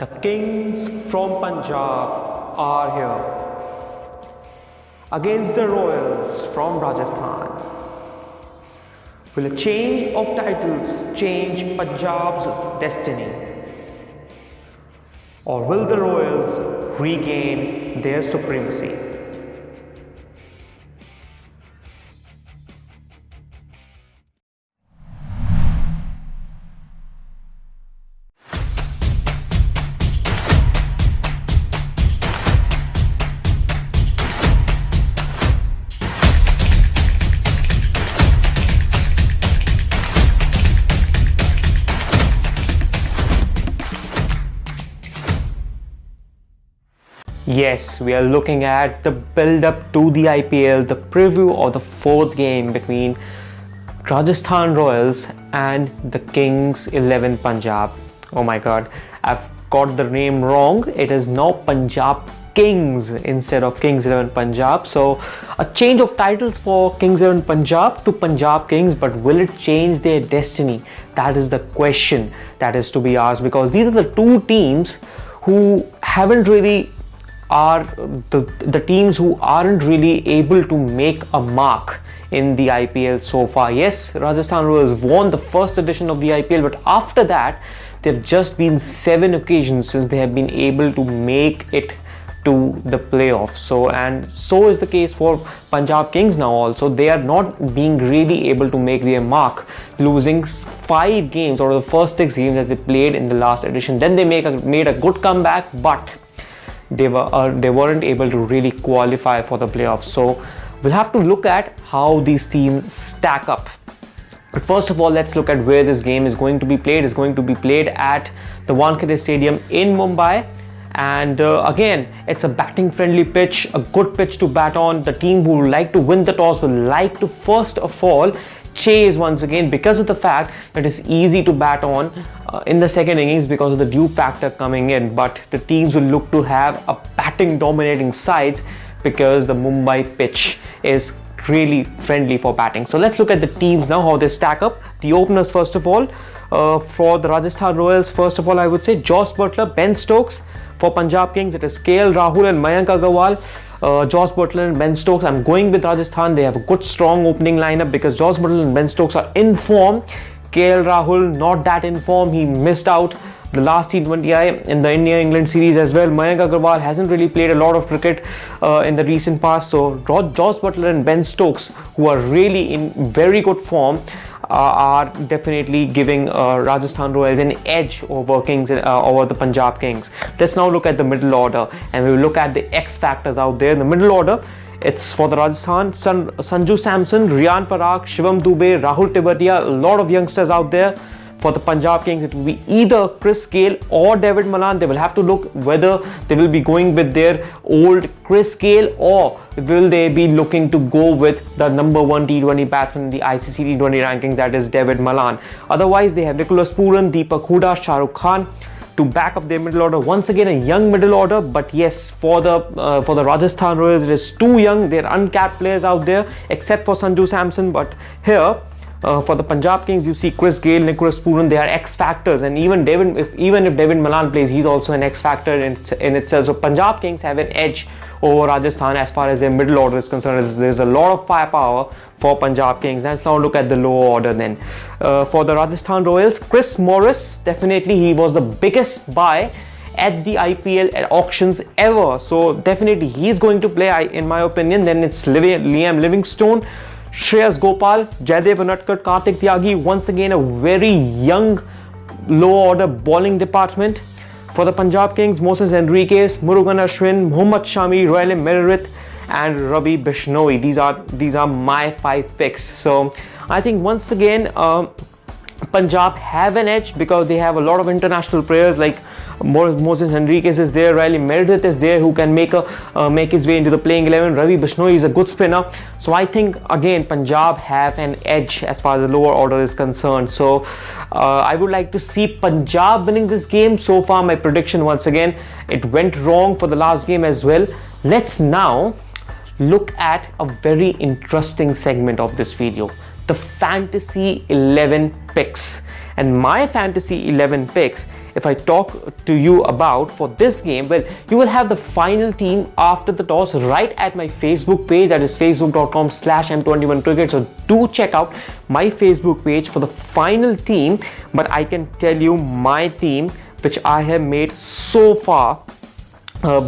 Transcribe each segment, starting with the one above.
The Kings from Punjab are here against the Royals from Rajasthan. Will a change of titles change Punjab's destiny? Or will the Royals regain their supremacy? Yes, we are looking at the build-up to the IPL, the preview of the fourth game between Rajasthan Royals and the Kings 11 Punjab. Oh my God, I've got the name wrong. It is now Punjab Kings instead of Kings 11 Punjab. So a change of titles for Kings 11 Punjab to Punjab Kings, but will it change their destiny? That is the question that is to be asked, because these are the two teams who haven't really are the teams who aren't really able to make a mark in the IPL so far. Yes, Rajasthan Royals won the first edition of the IPL, but after that there have just been 7 occasions since they have been able to make it to the playoffs. So is the case for Punjab Kings now also. They are not being really able to make their mark, losing 5 games out of the first 6 games that they played in the last edition. Then they made a good comeback, but they weren't able to really qualify for the playoffs. So we'll have to look at how these teams stack up. But first of all, let's look at where this game is going to be played. It's going to be played at the Wankhede Stadium in Mumbai. And again, it's a batting friendly pitch, a good pitch to bat on. The team who would like to win the toss will like to first of all chase once again, because of the fact that it's easy to bat on in the second innings because of the dew factor coming in. But the teams will look to have a batting dominating sides because the Mumbai pitch is really friendly for batting. So let's look at the teams now, how they stack up. The openers first of all, for the Rajasthan Royals, first of all I would say Jos Buttler, Ben Stokes. For Punjab Kings, it is KL Rahul and Mayank Agarwal. Jos Buttler and Ben Stokes. I'm going with Rajasthan. They have a good strong opening lineup because Jos Buttler and Ben Stokes are in form. KL Rahul not that in form. He missed out the last T20I in the India-England series as well. Mayank Agarwal hasn't really played a lot of cricket in the recent past. So Jos Buttler and Ben Stokes, who are really in very good form, are definitely giving Rajasthan Royals an edge over over the Punjab Kings. Let's now look at the middle order, and we will look at the X factors out there in the middle order. It's for the Rajasthan, Sanju Samson, Riyan Parag, Shivam Dube, Rahul Tewatia, a lot of youngsters out there. For the Punjab Kings, it will be either Chris Gayle or David Malan. They will have to look whether they will be going with their old Chris Gayle, or will they be looking to go with the number 1 T20 batsman in the ICC T20 rankings, that is David Malan. Otherwise, they have Nicholas Pooran, Deepak Hooda, Shah Rukh Khan to back up their middle order. Once again, a young middle order, but yes, for the Rajasthan Royals, it is too young. They're uncapped players out there, except for Sanju Samson. But here, for the Punjab Kings, you see Chris Gayle, Nicholas Pooran, they are X factors, and even if David Malan plays, he's also an X factor in itself. So Punjab Kings have an edge over Rajasthan as far as their middle order is concerned. There's a lot of firepower for Punjab Kings. Let's now look at the lower order then. For the Rajasthan Royals, Chris Morris, definitely he was the biggest buy at the IPL at auctions ever. So definitely he's going to play, in my opinion. Then it's Liam Livingstone, Shreyas Gopal, Jaydev Unatkar, Kartik Tyagi. Once again, a very young low order bowling department. For the Punjab Kings, Moses Henriques, Murugan Ashwin, Mohammad Shami, Royal Meredith and Ravi Bishnoi. These are my 5 picks. So I think once again Punjab have an edge because they have a lot of international players like Moses Henriques is there, Riley Meredith is there, who can make his way into the playing 11. Ravi Bishnoi is a good spinner. So I think again Punjab have an edge as far as the lower order is concerned. So I would like to see Punjab winning this game. So far my prediction, once again, it went wrong for the last game as well. Let's now look at a very interesting segment of this video, the Fantasy 11 picks. And my Fantasy 11 picks if I talk to you about for this game, well, you will have the final team after the toss right at my Facebook page, that is facebook.com/m21cricket. So do check out my Facebook page for the final team. But I can tell you my team which I have made so far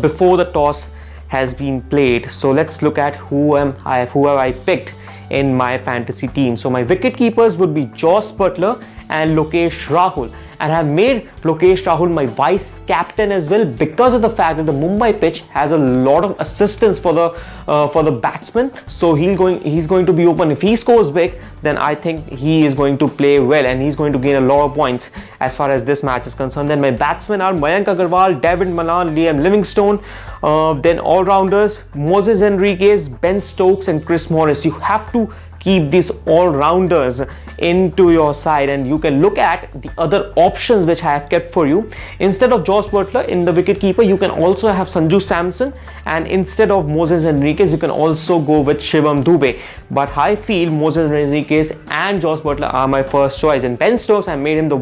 before the toss has been played. So let's look at who have I picked in my fantasy team. So my wicket keepers would be Jos Buttler and Lokesh Rahul, and I have made Lokesh Rahul my vice captain as well, because of the fact that the Mumbai pitch has a lot of assistance for the batsman. So he's going to be open. If he scores big, then I think he is going to play well and he's going to gain a lot of points as far as this match is concerned. Then my batsmen are Mayank Agarwal, David Malan, Liam Livingstone. Then all-rounders, Moses Henriques, Ben Stokes and Chris Morris. You have to keep these all-rounders into your side, and you can look at the other options which I have kept for you. Instead of Jos Buttler in the wicket keeper, you can also have Sanju Samson, and instead of Moses Henriques, you can also go with Shivam Dube. But I feel Moses Henriques and Jos Buttler are my first choice, and Ben Stokes, I made him the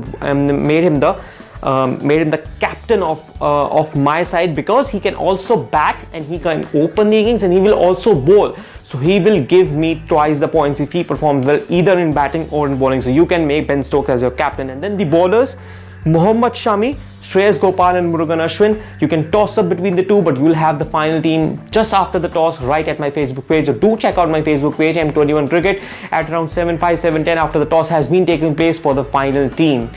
captain of my side, because he can also bat and he can open the innings and he will also bowl. So he will give me twice the points if he performs well either in batting or in bowling. So you can make Ben Stokes as your captain. And then the bowlers, Mohammad Shami, Shreyas Gopal and Murugan Ashwin. You can toss up between the two, but you will have the final team just after the toss right at my Facebook page. So do check out my Facebook page, M21 Cricket, at around 7:05, 7:10 after the toss has been taking place for the final team.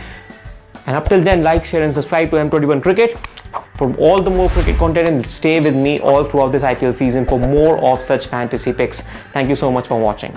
And up till then, like, share and subscribe to M21 Cricket for all the more cricket content, and stay with me all throughout this IPL season for more of such fantasy picks. Thank you so much for watching.